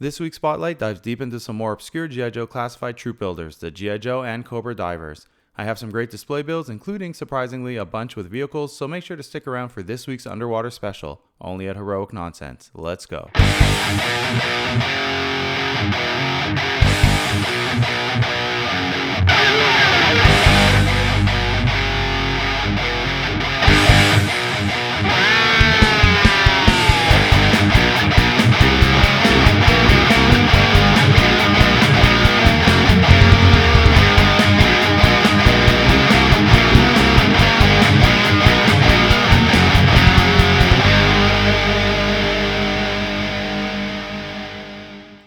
This week's Spotlight dives deep into some more obscure G.I. Joe classified troop builders, the G.I. Joe and Cobra divers. I have some great display builds, including, surprisingly, a bunch with vehicles, so make sure to stick around for this week's underwater special, only at Heroic Nonsense. Let's go.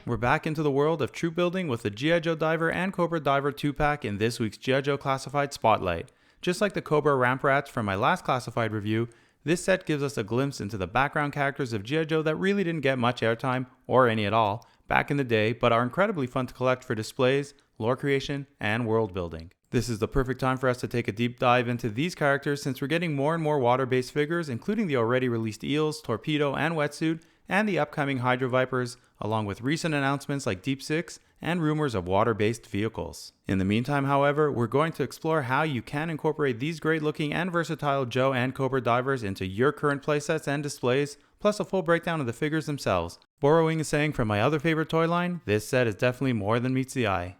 We're back into the world of troop building with the G.I. Joe Diver and Cobra Diver 2-pack in this week's G.I. Joe Classified Spotlight. Just like the Cobra Ramp Rats from my last classified review, this set gives us a glimpse into the background characters of G.I. Joe that really didn't get much airtime, or any at all, back in the day, but are incredibly fun to collect for displays, lore creation, and world building. This is the perfect time for us to take a deep dive into these characters since we're getting more and more water-based figures, including the already released Eels, Torpedo, and Wetsuit, and the upcoming Hydro Vipers, along with recent announcements like Deep Six and rumors of water-based vehicles. In the meantime, however, we're going to explore how you can incorporate these great-looking and versatile Joe and Cobra divers into your current playsets and displays, plus a full breakdown of the figures themselves. Borrowing a saying from my other favorite toy line, this set is definitely more than meets the eye.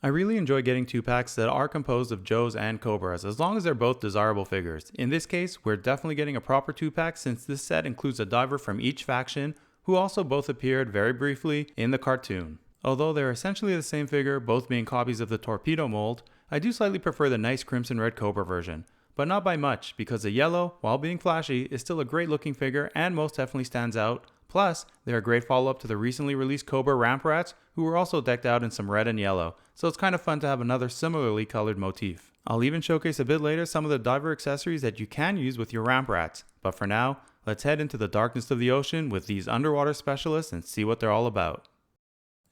I really enjoy getting 2-packs that are composed of Joes and Cobras, as long as they're both desirable figures. In this case, we're definitely getting a proper 2-pack since this set includes a diver from each faction, who also both appeared very briefly in the cartoon. Although they're essentially the same figure, both being copies of the Torpedo mold, I do slightly prefer the nice crimson red Cobra version. But not by much, because the yellow, while being flashy, is still a great looking figure and most definitely stands out. Plus, they're a great follow-up to the recently released Cobra Ramp Rats, who were also decked out in some red and yellow, so it's kind of fun to have another similarly colored motif. I'll even showcase a bit later some of the diver accessories that you can use with your Ramp Rats, but for now, let's head into the darkness of the ocean with these underwater specialists and see what they're all about.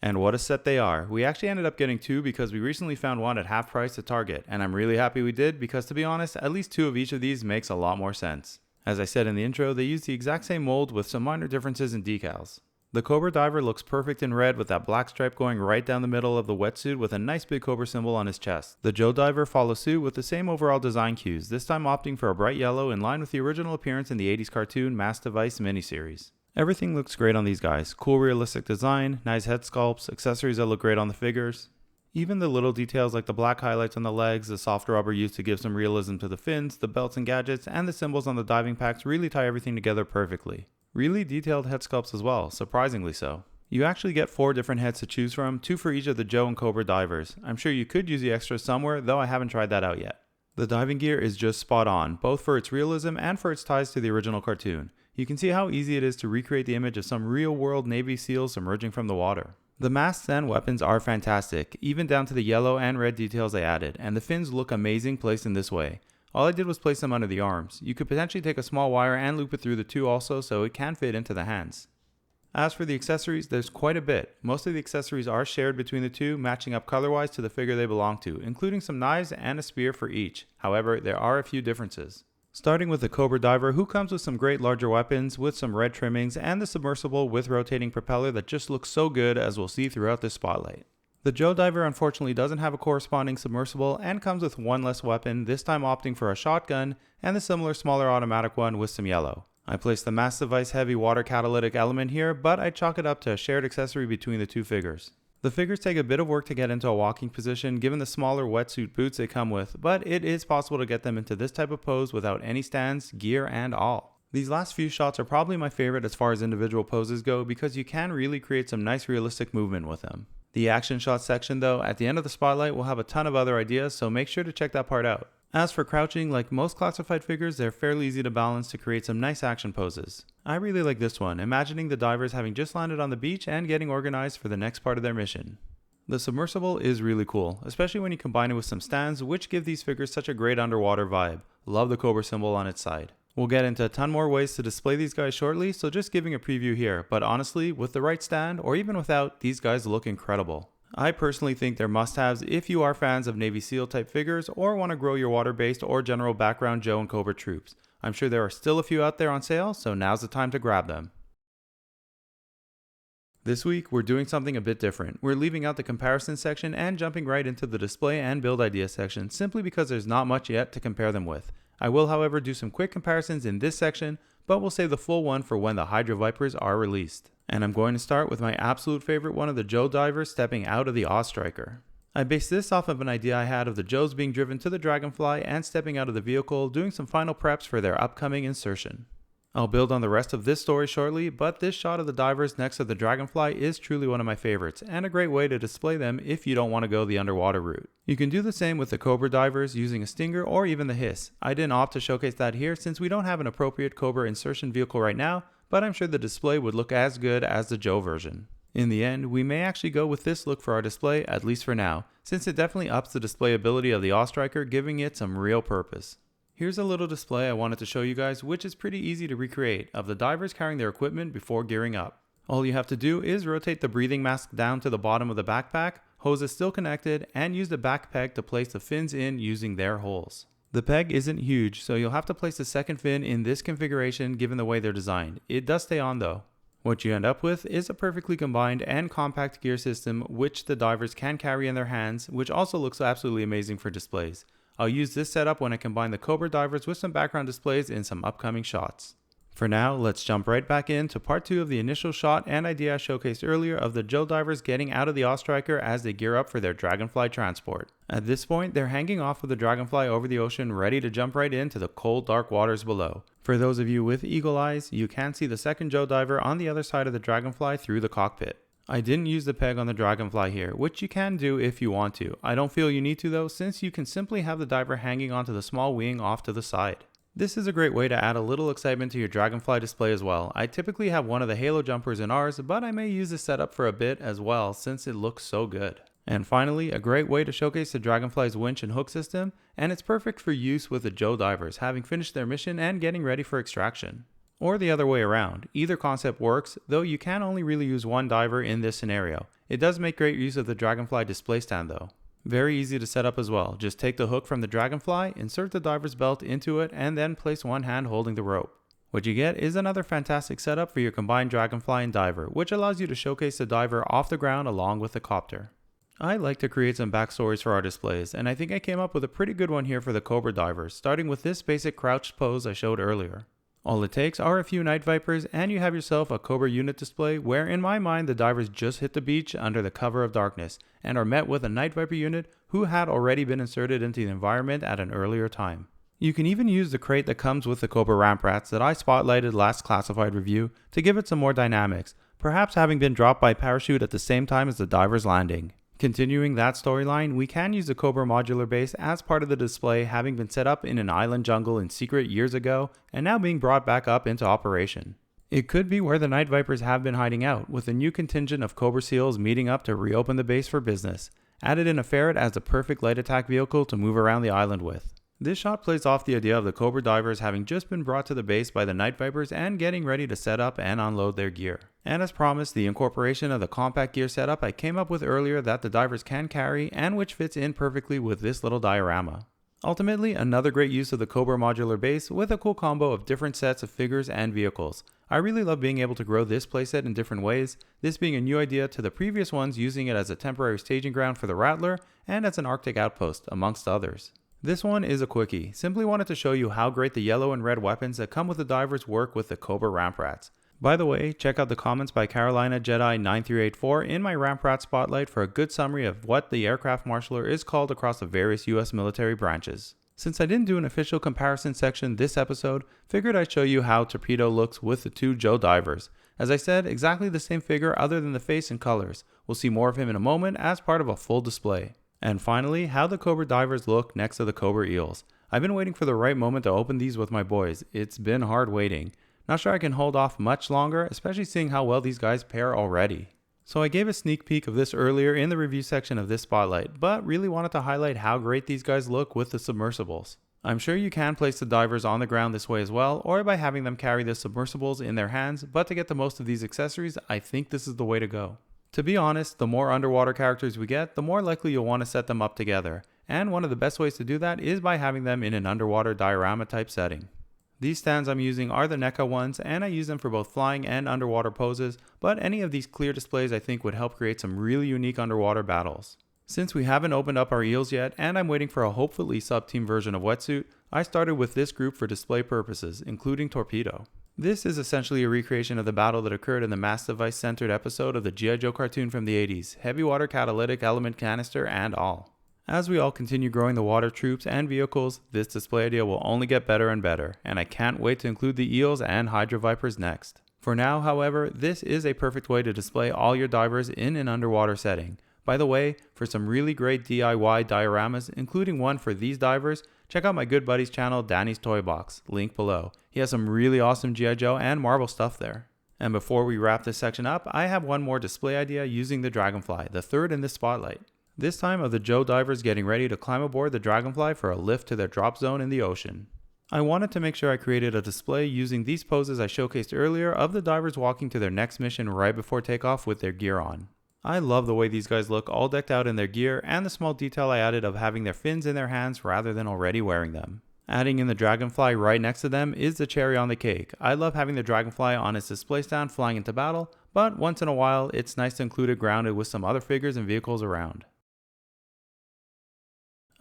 And what a set they are. We actually ended up getting two because we recently found one at half price at Target, and I'm really happy we did because, to be honest, at least two of each of these makes a lot more sense. As I said in the intro, they use the exact same mold with some minor differences in decals. The Cobra Diver looks perfect in red with that black stripe going right down the middle of the wetsuit with a nice big Cobra symbol on his chest. The Joe Diver follows suit with the same overall design cues, this time opting for a bright yellow in line with the original appearance in the 80s cartoon Mass Device miniseries. Everything looks great on these guys. Cool realistic design, nice head sculpts, accessories that look great on the figures. Even the little details like the black highlights on the legs, the soft rubber used to give some realism to the fins, the belts and gadgets, and the symbols on the diving packs really tie everything together perfectly. Really detailed head sculpts as well, surprisingly so. You actually get 4 different heads to choose from, 2 for each of the Joe and Cobra divers. I'm sure you could use the extras somewhere, though I haven't tried that out yet. The diving gear is just spot on, both for its realism and for its ties to the original cartoon. You can see how easy it is to recreate the image of some real-world Navy SEALs emerging from the water. The masks and weapons are fantastic, even down to the yellow and red details I added, and the fins look amazing placed in this way. All I did was place them under the arms. You could potentially take a small wire and loop it through the two also, so it can fit into the hands. As for the accessories, there's quite a bit. Most of the accessories are shared between the two, matching up color-wise to the figure they belong to, including some knives and a spear for each. However, there are a few differences. Starting with the Cobra Diver, who comes with some great larger weapons with some red trimmings and the submersible with rotating propeller that just looks so good, as we'll see throughout this spotlight. The Joe Diver unfortunately doesn't have a corresponding submersible and comes with one less weapon, this time opting for a shotgun and the similar smaller automatic one with some yellow. I placed the Mass Device heavy water catalytic element here, but I chalk it up to a shared accessory between the two figures. The figures take a bit of work to get into a walking position given the smaller wetsuit boots they come with, but it is possible to get them into this type of pose without any stands, gear, and all. These last few shots are probably my favorite as far as individual poses go because you can really create some nice realistic movement with them. The action shot section though, at the end of the spotlight will have a ton of other ideas, so make sure to check that part out. As for crouching, like most classified figures, they're fairly easy to balance to create some nice action poses. I really like this one, imagining the divers having just landed on the beach and getting organized for the next part of their mission. The submersible is really cool, especially when you combine it with some stands, which give these figures such a great underwater vibe. Love the Cobra symbol on its side. We'll get into a ton more ways to display these guys shortly, so just giving a preview here, but honestly, with the right stand, or even without, these guys look incredible. I personally think they're must-haves if you are fans of Navy SEAL type figures or want to grow your water-based or general background Joe and Cobra troops. I'm sure there are still a few out there on sale, so now's the time to grab them. This week, we're doing something a bit different. We're leaving out the comparison section and jumping right into the display and build idea section simply because there's not much yet to compare them with. I will, however, do some quick comparisons in this section, but we'll save the full one for when the Hydra Vipers are released. And I'm going to start with my absolute favorite one of the Joe Divers stepping out of the Awe Striker. I based this off of an idea I had of the Joes being driven to the Dragonfly and stepping out of the vehicle, doing some final preps for their upcoming insertion. I'll build on the rest of this story shortly, but this shot of the divers next to the Dragonfly is truly one of my favorites, and a great way to display them if you don't want to go the underwater route. You can do the same with the Cobra divers using a stinger or even the hiss. I didn't opt to showcase that here since we don't have an appropriate Cobra insertion vehicle right now, but I'm sure the display would look as good as the Joe version. In the end, we may actually go with this look for our display, at least for now, since it definitely ups the display ability of the Awe Striker, giving it some real purpose. Here's a little display I wanted to show you guys, which is pretty easy to recreate, of the divers carrying their equipment before gearing up. All you have to do is rotate the breathing mask down to the bottom of the backpack, hose is still connected, and use the back peg to place the fins in using their holes. The peg isn't huge, so you'll have to place the second fin in this configuration given the way they're designed. It does stay on though. What you end up with is a perfectly combined and compact gear system which the divers can carry in their hands, which also looks absolutely amazing for displays. I'll use this setup when I combine the Cobra divers with some background displays in some upcoming shots. For now, let's jump right back into part 2 of the initial shot and idea I showcased earlier of the Joe divers getting out of the Awe Striker as they gear up for their Dragonfly transport. At this point, they're hanging off of the Dragonfly over the ocean, ready to jump right into the cold, dark waters below. For those of you with eagle eyes, you can see the second Joe diver on the other side of the Dragonfly through the cockpit. I didn't use the peg on the Dragonfly here, which you can do if you want to. I don't feel you need to though, since you can simply have the diver hanging onto the small wing off to the side. This is a great way to add a little excitement to your Dragonfly display as well. I typically have one of the Halo jumpers in ours, but I may use this setup for a bit as well since it looks so good. And finally, a great way to showcase the Dragonfly's winch and hook system, and it's perfect for use with the Joe divers having finished their mission and getting ready for extraction. Or the other way around. Either concept works, though you can only really use one diver in this scenario. It does make great use of the Dragonfly display stand though. Very easy to set up as well. Just take the hook from the Dragonfly, insert the diver's belt into it, and then place one hand holding the rope. What you get is another fantastic setup for your combined Dragonfly and diver, which allows you to showcase the diver off the ground along with the copter. I like to create some backstories for our displays, and I think I came up with a pretty good one here for the Cobra divers, starting with this basic crouched pose I showed earlier. All it takes are a few Night Vipers and you have yourself a Cobra unit display where in my mind the divers just hit the beach under the cover of darkness and are met with a Night Viper unit who had already been inserted into the environment at an earlier time. You can even use the crate that comes with the Cobra ramp rats that I spotlighted last classified review to give it some more dynamics, perhaps having been dropped by parachute at the same time as the divers landing. Continuing that storyline, we can use the Cobra modular base as part of the display, having been set up in an island jungle in secret years ago and now being brought back up into operation. It could be where the Night Vipers have been hiding out, with a new contingent of Cobra SEALs meeting up to reopen the base for business. Added in a ferret as the perfect light attack vehicle to move around the island with. This shot plays off the idea of the Cobra divers having just been brought to the base by the Night Vipers and getting ready to set up and unload their gear. And as promised, the incorporation of the compact gear setup I came up with earlier that the divers can carry and which fits in perfectly with this little diorama. Ultimately, another great use of the Cobra modular base with a cool combo of different sets of figures and vehicles. I really love being able to grow this playset in different ways, this being a new idea to the previous ones using it as a temporary staging ground for the Rattler and as an Arctic outpost, amongst others. This one is a quickie. Simply wanted to show you how great the yellow and red weapons that come with the divers work with the Cobra ramp rats. By the way, check out the comments by Carolina Jedi 9384 in my ramp rat spotlight for a good summary of what the aircraft marshaller is called across the various US military branches. Since I didn't do an official comparison section this episode, figured I'd show you how Torpedo looks with the two Joe divers. As I said, exactly the same figure other than the face and colors. We'll see more of him in a moment as part of a full display. And finally, how the Cobra divers look next to the Cobra eels. I've been waiting for the right moment to open these with my boys. It's been hard waiting. Not sure I can hold off much longer, especially seeing how well these guys pair already. So I gave a sneak peek of this earlier in the review section of this spotlight, but really wanted to highlight how great these guys look with the submersibles. I'm sure you can place the divers on the ground this way as well, or by having them carry the submersibles in their hands, but to get the most of these accessories, I think this is the way to go. To be honest, the more underwater characters we get, the more likely you'll want to set them up together, and one of the best ways to do that is by having them in an underwater diorama type setting. These stands I'm using are the NECA ones, and I use them for both flying and underwater poses, but any of these clear displays I think would help create some really unique underwater battles. Since we haven't opened up our eels yet, and I'm waiting for a hopefully sub-team version of Wetsuit, I started with this group for display purposes, including Torpedo. This is essentially a recreation of the battle that occurred in the mass device centered episode of the G.I. Joe cartoon from the 80s, heavy water catalytic element canister and all. As we all continue growing the water troops and vehicles, this display idea will only get better and better, and I can't wait to include the eels and Hydra Vipers next. For now, however, this is a perfect way to display all your divers in an underwater setting. By the way, for some really great DIY dioramas, including one for these divers, check out my good buddy's channel, Danny's Toy Box, link below. He has some really awesome G.I. Joe and Marvel stuff there. And before we wrap this section up, I have one more display idea using the Dragonfly, the third in this spotlight. This time of the Joe divers getting ready to climb aboard the Dragonfly for a lift to their drop zone in the ocean. I wanted to make sure I created a display using these poses I showcased earlier of the divers walking to their next mission right before takeoff with their gear on. I love the way these guys look all decked out in their gear and the small detail I added of having their fins in their hands rather than already wearing them. Adding in the Dragonfly right next to them is the cherry on the cake. I love having the Dragonfly on its display stand flying into battle, but once in a while it's nice to include it grounded with some other figures and vehicles around.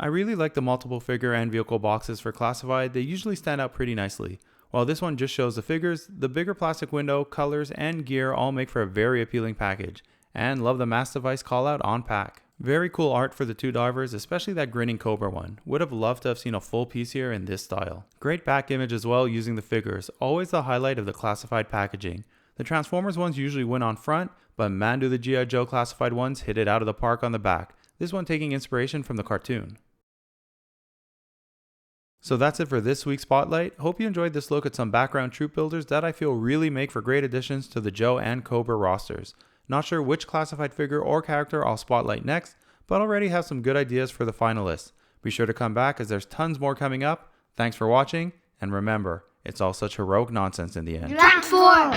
I really like the multiple figure and vehicle boxes for Classified. They usually stand out pretty nicely. While this one just shows the figures, the bigger plastic window, colors, and gear all make for a very appealing package. And love the mass device call out on pack. Very cool art for the two divers, especially that grinning Cobra one. Would have loved to have seen a full piece here in this style. Great back image as well using the figures, always the highlight of the Classified packaging. The Transformers ones usually win on front, but man do the G.I. Joe Classified ones hit it out of the park on the back, this one taking inspiration from the cartoon. So that's it for this week's Spotlight. Hope you enjoyed this look at some background troop builders that I feel really make for great additions to the Joe and Cobra rosters. Not sure which Classified figure or character I'll spotlight next, but already have some good ideas for the finalists. Be sure to come back as there's tons more coming up. Thanks for watching, and remember, it's all such heroic nonsense in the end. Platform!